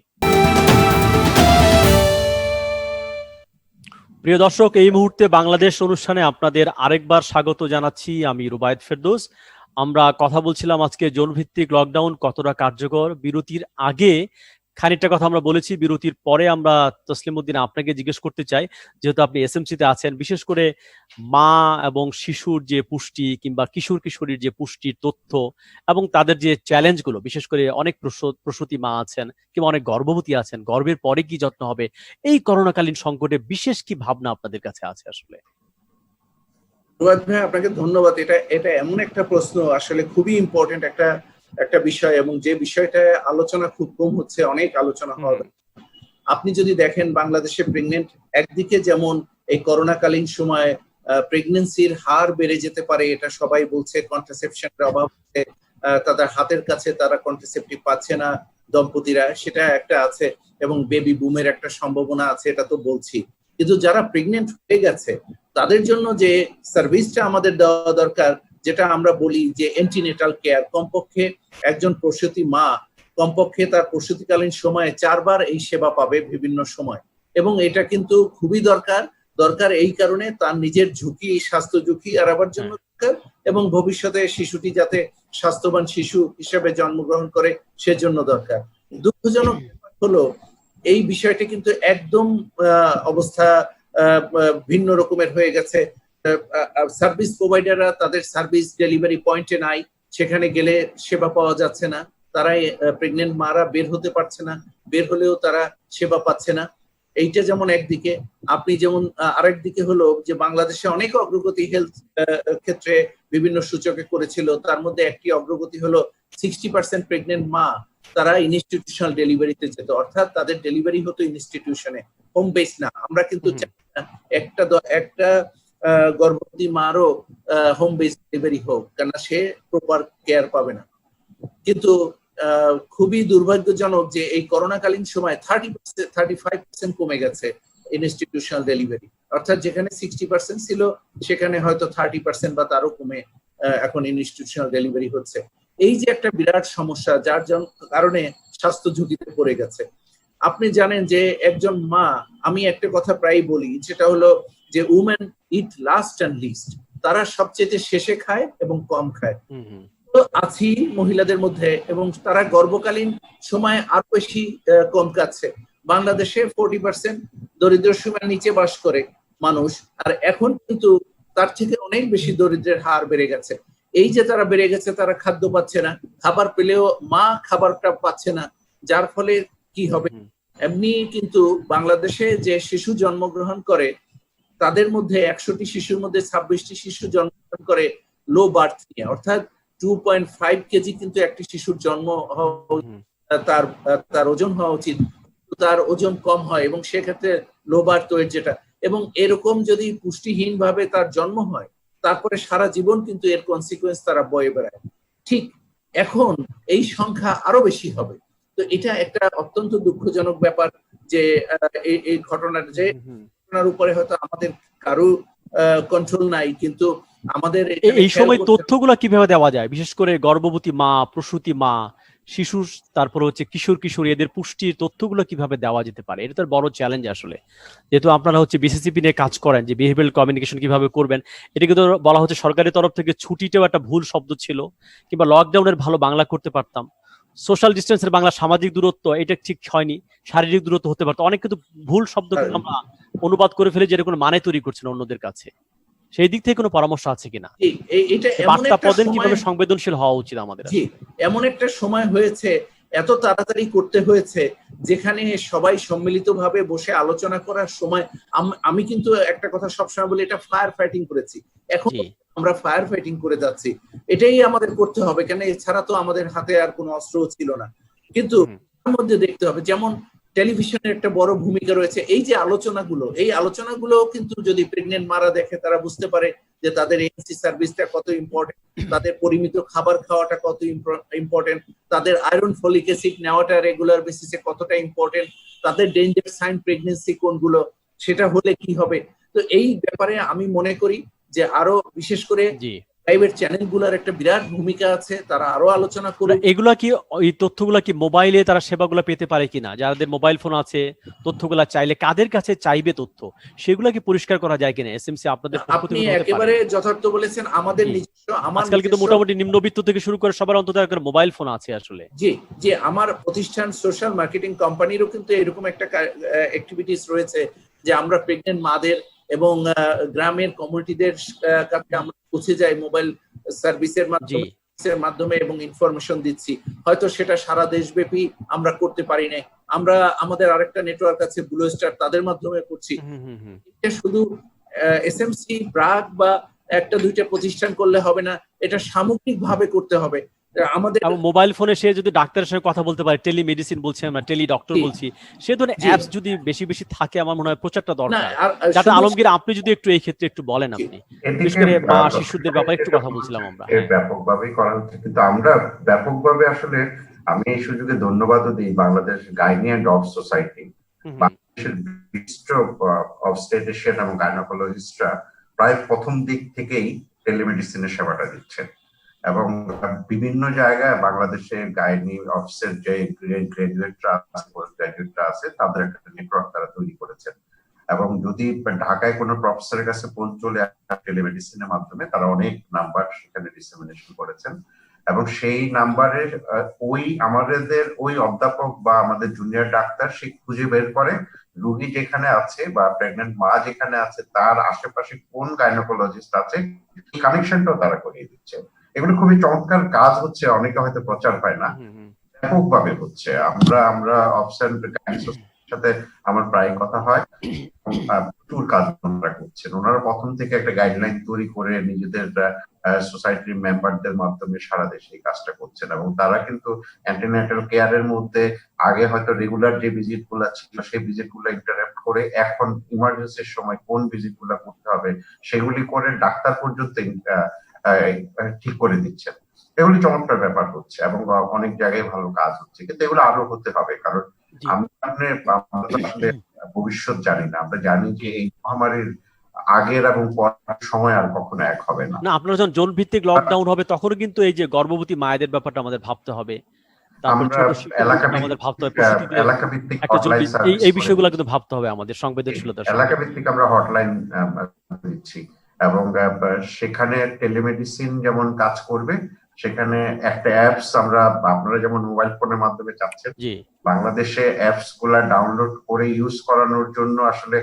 প্রিয় দর্শক, এই মুহূর্তে বাংলাদেশ অনুষ্ঠানে আপনাদের আরেকবার স্বাগত জানাচ্ছি। আমি রুবায়েত ফেরদৌস। আমরা কথা বলছিলাম আজকে জোন ভিত্তিক লকডাউন কতটা কার্যকর। বিরতির আগে খানিকটা কথা আমরা বলেছি, বিরতির পরে আমরা তসলিম উদ্দিন আপনাকে জিজ্ঞেস করতে চাই, যেহেতু আপনি এসএমসিতে আছেন, বিশেষ করে মা এবং শিশুর যে পুষ্টি কিংবা কিশোর কিশোরীর যে পুষ্টির তথ্য এবং তাদের যে চ্যালেঞ্জগুলো, বিশেষ করে অনেক প্রসূতি মা আছেন কিংবা অনেক গর্ভবতী আছেন, গর্ভের পরে কি যত্ন হবে, এই করোনাকালীন সংকটে বিশেষ কি ভাবনা আপনাদের কাছে আছে আসলে? ভাই, আপনাকে ধন্যবাদ। এটা এমন একটা প্রশ্ন, আসলে খুবই ইম্পর্টেন্ট একটা বিষয়, এবং যে বিষয়টা আলোচনা খুব কম হচ্ছে, অনেক আলোচনা হবে। আপনি যদি দেখেন বাংলাদেশে প্রেগনেন্ট একদিকে যেমন এই করোনাকালীন সময় প্রেগনেন্সির হার বেড়ে যেতে পারে, এটা সবাই বলছে, কন্ট্রাসেপশনের অভাব হচ্ছে, তাদের হাতের কাছে তারা কন্ট্রাসেপটিভ পাচ্ছে না দম্পতিরা, সেটা একটা আছে, এবং বেবি বুমের একটা সম্ভাবনা আছে, এটা তো বলছি। কিন্তু যারা প্রেগনেন্ট হয়ে গেছে তাদের জন্য যে সার্ভিসটা আমাদের দেওয়া দরকার, যেটা আমরা বলি যে অ্যান্টিনেটাল কেয়ার, কমপক্ষে একজন প্রসূতি মা কমপক্ষে তার প্রসূতিকালীন সময়ে 4 বার এই সেবা পাবে বিভিন্ন সময়, এবং এটা কিন্তু খুবই দরকার এই কারণে তার নিজের ঝুঁকি, স্বাস্থ্য ঝুঁকি এড়াবার জন্য দরকার, এবং ভবিষ্যতে শিশুটি যাতে স্বাস্থ্যবান শিশু হিসেবে জন্মগ্রহণ করে সেজন্য দরকার। দুঃখজনক হলো এই বিষয়টা কিন্তু একদম অবস্থা ভিন্ন রকমের হয়ে গেছে। সার্ভিস প্রোভাইডাররা তাদের সার্ভিস ডেলিভারি পয়েন্টে নাই, সেখানে গেলে সেবা পাওয়া যাচ্ছে না, তারাই প্রেগনেন্ট মারা বের হতে পারছে না, বের হলেও তারা সেবা পাচ্ছে না। এইটা যেমন একদিকে, আপনি যেমন আরেক দিকে হলো যে বাংলাদেশে অনেক অগ্রগতি হেলথ ক্ষেত্রে বিভিন্ন সূচকে করেছিল, তার মধ্যে একটি অগ্রগতি হলো 60% প্রেগনেন্ট মা তারা ইনস্টিটিউশনাল ডেলিভারিতে যেত, অর্থাৎ তাদের ডেলিভারি হতো ইনস্টিটিউশনে, হোম বেস না। আমরা কিন্তু একটা গর্ভবতী মারও হোম বেস ডেলিভারি হোক, কেননা সে প্রপার কেয়ার পাবে না। কিন্তু খুবই দুর্ভাগ্যজনক যে এই করোনাকালীন সময় 35% কমে গেছে ইনস্টিটিউশনাল ডেলিভারি, অর্থাৎ যেখানে 60% ছিল সেখানে হয়তো 30% বা তারও কমে এখন ইনস্টিটিউশনাল ডেলিভারি হচ্ছে। এই যে একটা বিরাট সমস্যা, যার কারণে স্বাস্থ্য ঝুঁকিতে পড়ে গেছে। আপনি জানেন যে একজন মা, আমি একটা কথা প্রায় বলি, যেটা হলো যে women eat last and least, তারা সবচেয়ে শেষে খায় এবং কম খায়। আছি মহিলাদের মধ্যে, এবং তারা গর্ভকালীন সময় আরো বেশি কম খাচ্ছে। বাংলাদেশে 40% দরিদ্র সীমার নিচে বাস করে মানুষ, আর এখন কিন্তু তার থেকে অনেক বেশি দরিদ্রের হার বেড়ে গেছে। এই যে তারা বেড়ে গেছে, তারা খাদ্য পাচ্ছে না, খাবার পেলেও মা খাবারটা পাচ্ছে না, যার ফলে কি হবে? এমনি কিন্তু বাংলাদেশে যে শিশু জন্মগ্রহণ করে তাদের মধ্যে 100টি শিশুর মধ্যে 26টি শিশু জন্মগ্রহণ করে লো বার্থ নিয়ে, অর্থাৎ 2.5 কেজি কিন্তু একটি শিশুর জন্ম তার ওজন হওয়া উচিত, তার ওজন কম হয়, এবং সেক্ষেত্রে লো বার্থ ওয়েট যেটা, এবং এরকম যদি পুষ্টিহীন ভাবে তার জন্ম হয়, তারপরে সারা জীবন কিন্তু এর কনসিকুয়েন্স তারা বয়ে বেড়ায়। ঠিক এখন এই সংখ্যা আরো বেশি হবে। তো এটা একটা অত্যন্ত দুঃখজনক ব্যাপার যে এই ঘটনাটা, যে ঘটনার উপরে হয়তো আমাদের কারো কন্ট্রোল নাই, কিন্তু আমাদের এই সময় তথ্যগুলো কিভাবে দেওয়া যায়, বিশেষ করে গর্ভবতী মা, প্রসূতি মা, শিশু, তারপর হচ্ছে কিশোর কিশোরী, এদের পুষ্টির তথ্যগুলো কিভাবে দেওয়া যেতে পারে? এটা তো বড় চ্যালেঞ্জ আসলে, যেহেতু আপনারা হচ্ছে বিসিসিপি নিয়ে কাজ করেন, যে বিহেভিয়ারাল কমিউনিকেশন কিভাবে করবেন। এটাকে তো বলা হচ্ছে সরকারের তরফ থেকে ছুটিটাও একটা ভুল শব্দ ছিল, কিংবা লকডাউনের ভালো বাংলা করতে পারতাম, সোশ্যাল ডিস্টেন্সের বাংলা সামাজিক দূরত্ব, এটা ঠিক হয়নি, শারীরিক দূরত্ব হতে পারতো, অনেক কিন্তু ভুল শব্দ আমরা অনুবাদ করে ফেলে, যেটা কোনো মানে তৈরি করছে না অন্যদের কাছে। সেই দিক থেকে কোনো পরামর্শ আছে কিনা? বার্তা প্রদান কিভাবে সংবেদনশীল হওয়া উচিত আমাদের? এমন একটা সময় হয়েছে, এত তাড়াতাড়ি করতে হয়েছে, যেখানে সবাই সম্মিলিতভাবে বসে আলোচনা করার সময়, আমি কিন্তু একটা কথা সবসময় বলি, এটা ফায়ার ফাইটিং করেছি, এখন আমরা ফায়ার ফাইটিং করে যাচ্ছি, এটাই আমাদের করতে হবে, কেন এছাড়া তো আমাদের হাতে আর কোনো অস্ত্র ছিল না। কিন্তু তার মধ্যে দেখতে হবে, যেমন টেলিভিশনের একটা বড় ভূমিকা রয়েছে, এই যে এই আলোচনাগুলো কিন্তু যদি প্রেগনেন্ট মারা দেখে, তারা বুঝতে পারে যে তাদের এএনসি সার্ভিসটা কত ইম্পর্টেন্ট, তাদের পরিমিত খাবার খাওয়াটা কত ইম্পর্টেন্ট, তাদের আয়রন ফলিক অ্যাসিড নেওয়াটা রেগুলার বেসিসে কতটা ইম্পর্টেন্ট, তাদের ডেঞ্জার সাইন প্রেগনেন্সি কোনগুলো, সেটা হলে কি হবে। তো এই ব্যাপারে আমি মনে করি যে আরো বিশেষ করে প্রাইভেট চ্যানেলগুলোর একটা বিরাট ভূমিকা আছে, তারা আরো আলোচনা করে। এগুলা কি, এই তথ্যগুলা কি মোবাইলে তারা সেবাগুলো পেতে পারে কিনা? যাদের মোবাইল ফোন আছে, তথ্যগুলা চাইলে কাদের কাছে চাইবে তথ্য, সেগুলা কি পরিষ্কার করা যায় কিনা? এসএমসি আপনাদের আপনি একেবারে যথার্থ বলেছেন। আমাদের নিজস্ব, আজকাল কিন্তু মোটামুটি নিম্নবিত্ত থেকে শুরু করে সবার অন্তত একটা মোবাইল ফোন আছে আসলে। জি, আমার প্রতিষ্ঠান সোশ্যাল মার্কেটিং কোম্পানিরও কিন্তু এরকম একটা অ্যাক্টিভিটিস রয়েছে, যে আমরা প্রেগনেন্ট মাদের এবং গ্রামের কমিউনিটিদের কাছে আমরা পৌঁছে যাই মোবাইল সার্ভিসের মাধ্যমে এবং ইনফরমেশন দিচ্ছি। হয়তো সেটা সারা দেশব্যাপী আমরা করতে পারি না, আমরা আমাদের আরেকটা নেটওয়ার্ক আছে ব্লু স্টার, তাদের মাধ্যমে করছি। শুধু এসএমসি ব্রাক বা একটা দুইটা প্রতিষ্ঠান করলে হবে না, এটা সামগ্রিক ভাবে করতে হবে। আমাদের এবং মোবাইল ফোনে সে যদি ডাক্তারের সঙ্গে কথা বলতে পারে, টেলিমেডিসিন বলছি আমরা, টেলি ডক্টর জি, বলছি, সে ধরনের জি। অ্যাপস যদি বেশি বেশি থাকে, আমার মনে হয় প্রচারটা না দরকার। আর যাতে শুধু আলমগীর আপনি যদি একটু এই ক্ষেত্রে একটু বলেন, জি, আপনি বিশেষ করে মা শিশুদের ব্যাপারে একটু কথা বলছিলাম আমরা। হ্যাঁ, ব্যাপকভাবেই করা হচ্ছে, কিন্তু আমরা ব্যাপকভাবে আসলে আমি এই সুযোগে ধন্যবাদও দিই Bangladesh gynae and of society. হুম, হুম, বাংলাদেশের বিশিষ্ট অবস্টেটিশিয়ান এবং গাইনোকোলজিস্টরা প্রায় প্রথম দিক থেকেই টেলিমেডিসিনের সেবাটা দিচ্ছেন, এবং বিভিন্ন জায়গায় বাংলাদেশের গাইনি অফিসের যে গ্রাজুয়েটরা আছে, পোস্ট গ্রাজুয়েটরা আছে, তাদের একটা নেটওয়ার্ক তারা তৈরি করেছেন। এবং যদি ঢাকায় কোনো প্রফেসরের কাছে ফোন চলে আসে টেলিমেডিসিনের মাধ্যমে, তারা অনেক নাম্বার সেখানে ডিসেমিনেশন করেছেন, এবং সেই নাম্বারের আমাদের ওই অধ্যাপক বা আমাদের জুনিয়র ডাক্তার সে খুঁজে বের করে রোগী যেখানে আছে বা প্রেগনেন্ট মা যেখানে আছে তার আশেপাশে কোন গাইনোকোলজিস্ট আছে, এই কানেকশনটাও তারা করিয়ে দিচ্ছে। এগুলো খুবই চমৎকার কাজ হচ্ছে, অনেকে হয়তো প্রচার পায় না, ব্যাপকভাবে হচ্ছে। আমরা অফিসার সাথে আমার প্রায় কথা হয়, প্রচুর কাজ ওনারা করছেন। ওনারা প্রথম থেকে একটা গাইডলাইন তৈরি করে নিজেদের সোসাইটির মেম্বারদের মাধ্যমে সারা দেশে এই কাজটা করছেন, এবং তারা কিন্তু অ্যান্টিনেটাল কেয়ারের মধ্যে আগে হয়তো রেগুলার যে ভিজিট গুলা ছিল সেই ভিজিট গুলো ইন্টারাপ্ট করে এখন ইমার্জেন্সির সময় কোন ভিজিট গুলা করতে হবে সেগুলি করে ডাক্তার পর্যন্ত ঠিক করে দিচ্ছেন। এগুলি চমৎকার ব্যাপার হচ্ছে, এবং অনেক জায়গায় ভালো কাজ হচ্ছে, কিন্তু এগুলো আরো হতে হবে। কারণ আমরা আসলে ভবিষ্যৎ জানি না, আমরা জানি যে এই মহামারীর আগের এবং পরের সময় আর কখনো এক হবে না। না, আপনারা যখন জোন ভিত্তিক লকডাউন হবে তখনও কিন্তু এই যে গর্ভবতী মায়েদের ব্যাপারটা আমাদের ভাবতে হবে, তারপর ছোট শিশুদের আমাদের ভাবতে হবে, এলাকাভিত্তিক এই বিষয়গুলো কিন্তু ভাবতে হবে আমাদের সংবেদনশীলতার সঙ্গে। এলাকাভিত্তিক আমরা হটলাইন দিচ্ছি, এবং সেখানে টেলিমেডিসিন যেমন কাজ করবে, সেখানে একটা অ্যাপস আপনারা যেমন মোবাইল ফোনের মাধ্যমে চাচ্ছেন, বাংলাদেশে অ্যাপস গুলা ডাউনলোড করে ইউজ করানোর জন্য আসলে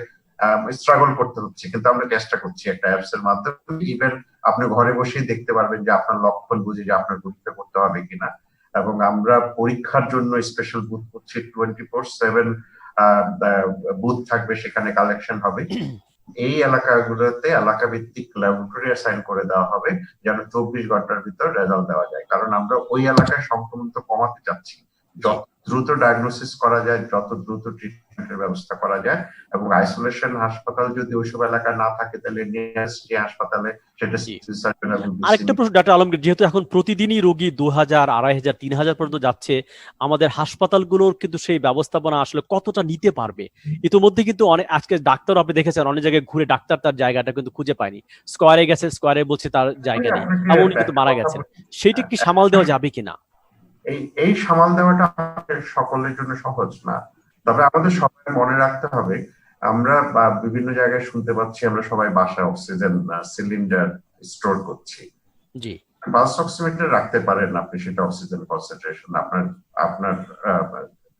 স্ট্রাগল করতে হচ্ছে, কিন্তু আমরা চেষ্টা করছি একটা অ্যাপস এর মাধ্যমে ইভেন আপনি ঘরে বসেই দেখতে পারবেন যে আপনার লক্ষণ বুঝে যে আপনার পরীক্ষা করতে হবে কিনা। এবং আমরা পরীক্ষার জন্য স্পেশাল বুথ করছি, 24/7 বুথ থাকবে, সেখানে কালেকশন হবে। এই এলাকাগুলোতে এলাকা ভিত্তিক ল্যাবরেটরি অ্যাসাইন করে দেওয়া হবে যেন 24 ঘন্টার ভিতর রেজাল্ট দেওয়া যায়। কারণ আমরা ওই এলাকায় সংক্রমণ কমাতে চাচ্ছি, যত দ্রুত ডায়াগনোসিস করা যায়, যত দ্রুত ট্রিটমেন্টের ব্যবস্থা করা যায়, এবং আইসোলেশন হাসপাতাল যদি ওইসব এলাকা না থাকে তাহলে নিয়ারেস্ট হাসপাতালে সেটা সার্জন। আরেকটা প্রশ্ন ডাক্তার আলমগীর, যেহেতু এখন প্রতিদিনই রোগী 2000, 2500, 3000 পর্যন্ত যাচ্ছে, আমাদের হাসপাতালগুলোর কিন্তু সেই ব্যবস্থাপনা আসলে কতটা নিতে পারবে? ইতিমধ্যে কিন্তু অনেক, আজকে ডাক্তার আপনি দেখেছেন অনেক জায়গায় ঘুরে ডাক্তার তার জায়গাটা কিন্তু খুঁজে পায়নি, স্কোয়ারে গেছে, স্কোয়ারে বলছে তার জায়গা নেই, এবং উনি কিন্তু মারা গেছেন। সেইটা কি সামাল দেওয়া যাবে কিনা? এই সামাল দেওয়াটা সকলের জন্য সহজ না, তবে আমাদের সবাই মনে রাখতে হবে, আমরা বিভিন্ন জায়গায় শুনতে পাচ্ছি আমরা সবাই বাসায় অক্সিজেন সিলিন্ডার স্টোর করছি। জি, পালস অক্সিমিটার রাখতে পারেন আপনি, সেটা অক্সিজেন কনসেন্ট্রেশন আপনার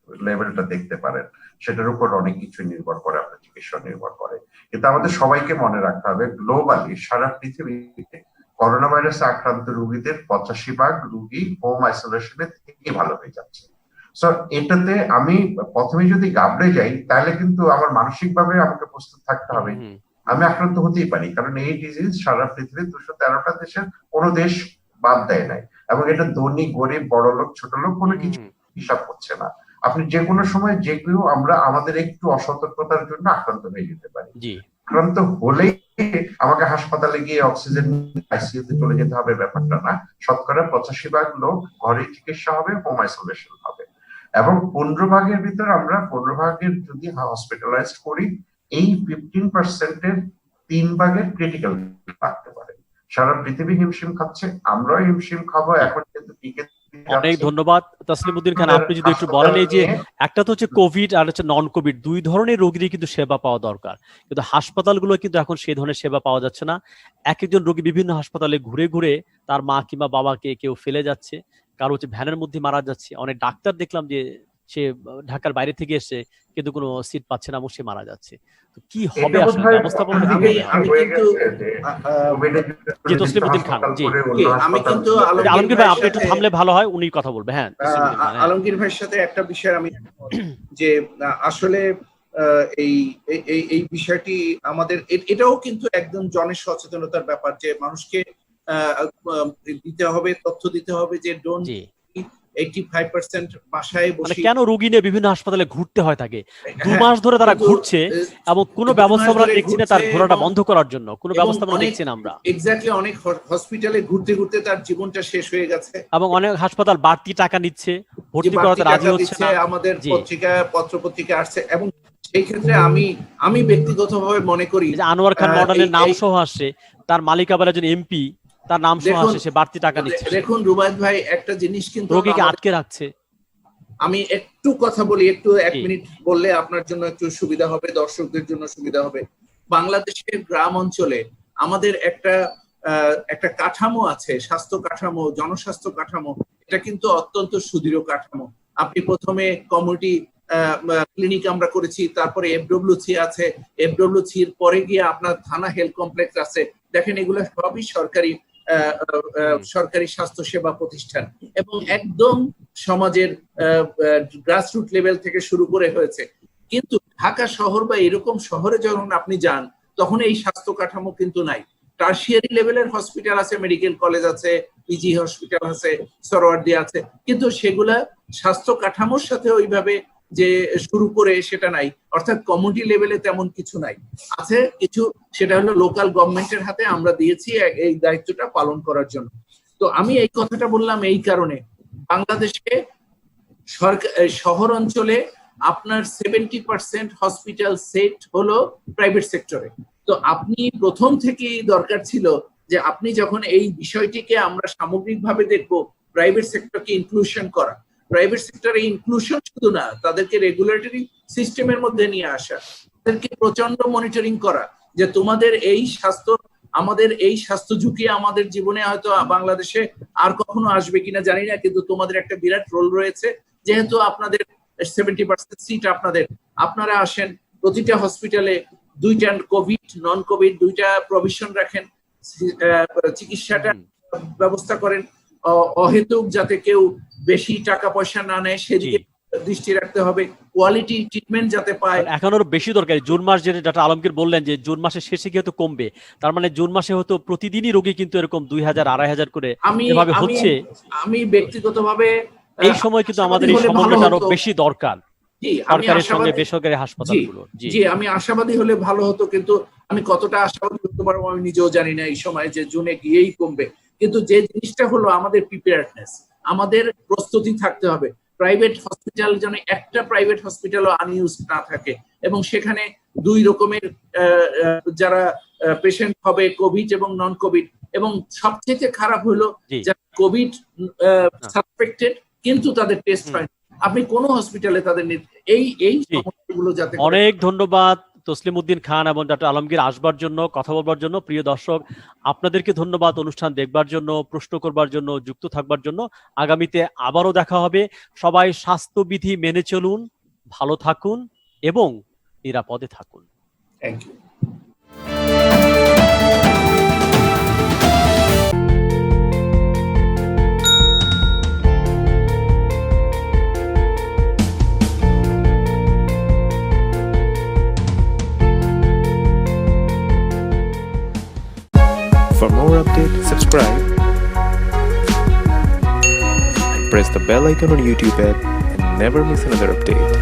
লেভেলটা দেখতে পারেন, সেটার উপর অনেক কিছু নির্ভর করে, আপনার চিকিৎসা নির্ভর করে। কিন্তু আমাদের সবাইকে মনে রাখতে হবে গ্লোবালি সারা পৃথিবীতে করোনা ভাইরাসে আক্রান্ত রোগীদের 85% রোগী হোম আইসোলেশনে থেকে ভালো হয়ে যাচ্ছে। সো এটাতে আমি প্রথমে যদি গাবড়ে যাই তাহলে কিন্তু আমার মানসিকভাবে আমাকে প্রস্তুত থাকতে হবে, আমি আক্রান্ত হতেই পারি, কারণ এই ডিজিজ সারা পৃথিবীর 213টা দেশের কোনো দেশ বাদ দেয় নাই, এবং এটা ধনী গরিব বড় লোক ছোট লোক কোনো কিছু হিসাব করছে না। আপনি যে কোনো সময় যে কেউ আমরা আমাদের একটু অসতর্কতার জন্য আক্রান্ত হয়ে যেতে পারি। আক্রান্ত হলেই আমাকে হাসপাতালে গিয়ে অক্সিজেন আইসিইউতে চলে যেতে হবে ব্যাপারটা না, শতকরা 85% লোক ঘরে চিকিৎসা হবে, হোম আইসোলেশন হবে, এবং 15% ভিতর আমরা 15% যদি হসপিটালাইজড করি, এই 15%-এর 3% ক্রিটিক্যাল থাকতে পারে। সারা পৃথিবী হিমশিম খাচ্ছে, আমরাও হিমশিম খাবো এখন, কিন্তু টিকে। অনেক ধন্যবাদ তাসলিমউদ্দিন খান, আপনি যদি একটু বলেন, এই যে একটা তো হচ্ছে কোভিড আর হচ্ছে নন কোভিড, দুই ধরনের রোগীরই কিন্তু সেবা পাওয়া দরকার, কিন্তু হাসপাতালগুলো কিন্তু এখন সেই ধরনের সেবা পাওয়া যাচ্ছে না। এক একজন রোগী বিভিন্ন হাসপাতালে ঘুরে ঘুরে তার মা কিংবা বাবাকে কেউ ফেলে যাচ্ছে, কারো হচ্ছে ভ্যানের মধ্যে মারা যাচ্ছে। অনেক ডাক্তার দেখলাম যে সে ঢাকার বাইরে থেকে এসে কিন্তু কোনো সিট পাচ্ছে না, সে মারা যাচ্ছে। তো কি হবে আসলে ব্যবস্থাপনা? আলমগীর ভাই আপনি একটু থামলে ভালো হয়, উনি কথা বলবে। হ্যাঁ, আলমগীর ভাইয়ের সাথে একটা বিষয় আমি যে আসলে এই বিষয়টি আমাদের, এটাও কিন্তু একদম জনের সচেতনতার ব্যাপার, যে মানুষকে দিতে হবে, তথ্য দিতে হবে যে ডোন্ট জি 85% বাসায় মানে বসে। কেন রোগী নিয়ে বিভিন্ন হাসপাতালে ঘুরতে হয় থাকে? 2 মাস ধরে তারা ঘুরছে এবং কোনো ব্যবস্থা আমরা দেখছি না তার ঘোরাটা বন্ধ করার জন্য, কোনো ব্যবস্থা আমরা দেখছি না আমরা। এক্স্যাক্টলি, অনেক হসপিটালে ঘুরতে ঘুরতে তার জীবনটা শেষ হয়ে গেছে এবং অনেক হাসপাতাল বাড়তি টাকা নিচ্ছে, ভর্তি করাতে রাজি হচ্ছে না। আমাদের পত্রপত্রিকা আসছে, এবং সেই ক্ষেত্রে আমি ব্যক্তিগতভাবে মনে করি যে আনোয়ার খান মডেলের নাম সহ আসছে, তার মালিক আবার একজন এমপি, তার নাম সহ আসছে, সে বাড়তি টাকা নিচ্ছে। দেখুন রুবায়েত ভাই, একটা জিনিস কিন্তু রোগীকে আটকে রাখছে। আমি একটু কথা বলি, একটু 1 মিনিট বললে আপনার জন্য একটু সুবিধা হবে, দর্শকদের জন্য সুবিধা হবে। বাংলাদেশের গ্রাম অঞ্চলে আমাদের একটা কাঠামো আছে, স্বাস্থ্য কাঠামো, জনস্বাস্থ্য কাঠামো, এটা কিন্তু অত্যন্ত সুদৃঢ় কাঠামো। আপনি প্রথমে কমিউনিটি ক্লিনিক আমরা করেছি, তারপরে এফডব্লিউসি আছে, এফডব্লিউসির পরে গিয়ে আপনার থানা হেলথ কমপ্লেক্স আছে। দেখেন এগুলো সবই সরকারি স্বাস্থ্য সেবা প্রতিষ্ঠান, এবং একদম সমাজের গ্রাসরুট লেভেল থেকে শুরু করে হয়েছে। কিন্তু ঢাকা শহর বা এরকম শহরে যখন আপনি যান, তখন এই স্বাস্থ্য কাঠামো কিন্তু নাই। টার্সিয়ারি লেভেলের হসপিটাল আছে, মেডিকেল কলেজ আছে, পিজি হসপিটাল আছে, সরওয়ার্দী আছে, কিন্তু সেগুলা স্বাস্থ্য কাঠামোর সাথে ওইভাবে যে শুরু করে সেটা নাই। অর্থাৎ কমিউনিটি লেভেলে তেমন কিছু নাই, আছে কিছু, সেটা হলো লোকাল গভর্নমেন্টের হাতে আমরা দিয়েছি এই দায়িত্বটা পালন করার জন্য। তো আমি এই কথাটা বললাম এই কারণে, বাংলাদেশে শহর অঞ্চলে আপনার 70% হসপিটাল সেট হলো প্রাইভেট সেক্টরে। তো আপনি প্রথম থেকেই দরকার ছিল যে আপনি যখন এই বিষয়টিকে আমরা সামগ্রিকভাবে দেখবো, প্রাইভেট সেক্টরকে ইনক্লুশন করা। প্রাইভেট সেক্টরে ইনক্লুশন শুধু না, তাদেরকে রেগুলেটরি সিস্টেমের মধ্যে নিয়ে আসা, তাদেরকে প্রচন্ড মনিটরিং করা যে তোমাদের আমাদের এই স্বাস্থ্য ঝুঁকি আমাদের জীবনে হয়তো বাংলাদেশে আর কখনো আসবে কিনা জানি না, কিন্তু তোমাদের একটা বিরাট রোল রয়েছে। যেহেতু আপনাদের 70% সিট আপনারা আসেন, প্রতিটা হসপিটালে 2টা কোভিড নন কোভিড 2টা প্রভিশন রাখেন, চিকিৎসাটা ব্যবস্থা করেন, অহেতুক যাতে কেউ বেশি টাকা পয়সা না নেয় সেদিকে দৃষ্টি রাখতে হবে, কোয়ালিটি ট্রিটমেন্ট যাতে পায়। এখন আরো বেশি দরকারি, জুন মাস যেটা ডাক্তার আলমগীর বললেন যে জুন মাসের শেষে গিয়ে তো কমবে, তার মানে জুন মাসে হয়তো প্রতিদিনই রোগী কিন্তু এরকম 2000-2500 করে এভাবে হচ্ছে। আমি ব্যক্তিগতভাবে এই সময় কিন্তু আমাদের এই সমন্বয়টা আরো বেশি দরকার সরকারের সঙ্গে বেসরকারি হাসপাতালগুলো। জি, আমি আশাবাদী হলে ভালো হতো, কিন্তু আমি কতটা আশাবাদী হতে পারবো আমি নিজেও জানি না এই সময় যে জুনে গিয়েই কমবে। কিন্তু যে জিনিসটা হলো আমাদের প্রিপেয়ারনেস, আমাদের প্রস্তুতি থাকতে হবে। প্রাইভেট হসপিটাল যেন একটা প্রাইভেট হসপিটালও আনইউজ না থাকে, এবং সেখানে 2 রকমের যারা পেশেন্ট হবে, কোভিড এবং নন কোভিড, এবং সবচেয়ে খারাপ হলো যারা কোভিড সাসপেক্টেড কিন্তু তাদের টেস্ট হয়। আপনি কোন হসপিটালে তাদের এই সমস্যাগুলো যাতে। অনেক ধন্যবাদ তসলিম উদ্দিন খান এবং ডক্টর আলমগীর আসবার জন্য, কথা বলবার জন্য। প্রিয় দর্শক, আপনাদেরকে ধন্যবাদ অনুষ্ঠান দেখবার জন্য, প্রশ্ন করবার জন্য, যুক্ত থাকবার জন্য। আগামীতে আবারও দেখা হবে। সবাই স্বাস্থ্যবিধি মেনে চলুন, ভালো থাকুন এবং নিরাপদে থাকুন। Thank you. For more updates, subscribe and press the bell icon on YouTube app and never miss another update.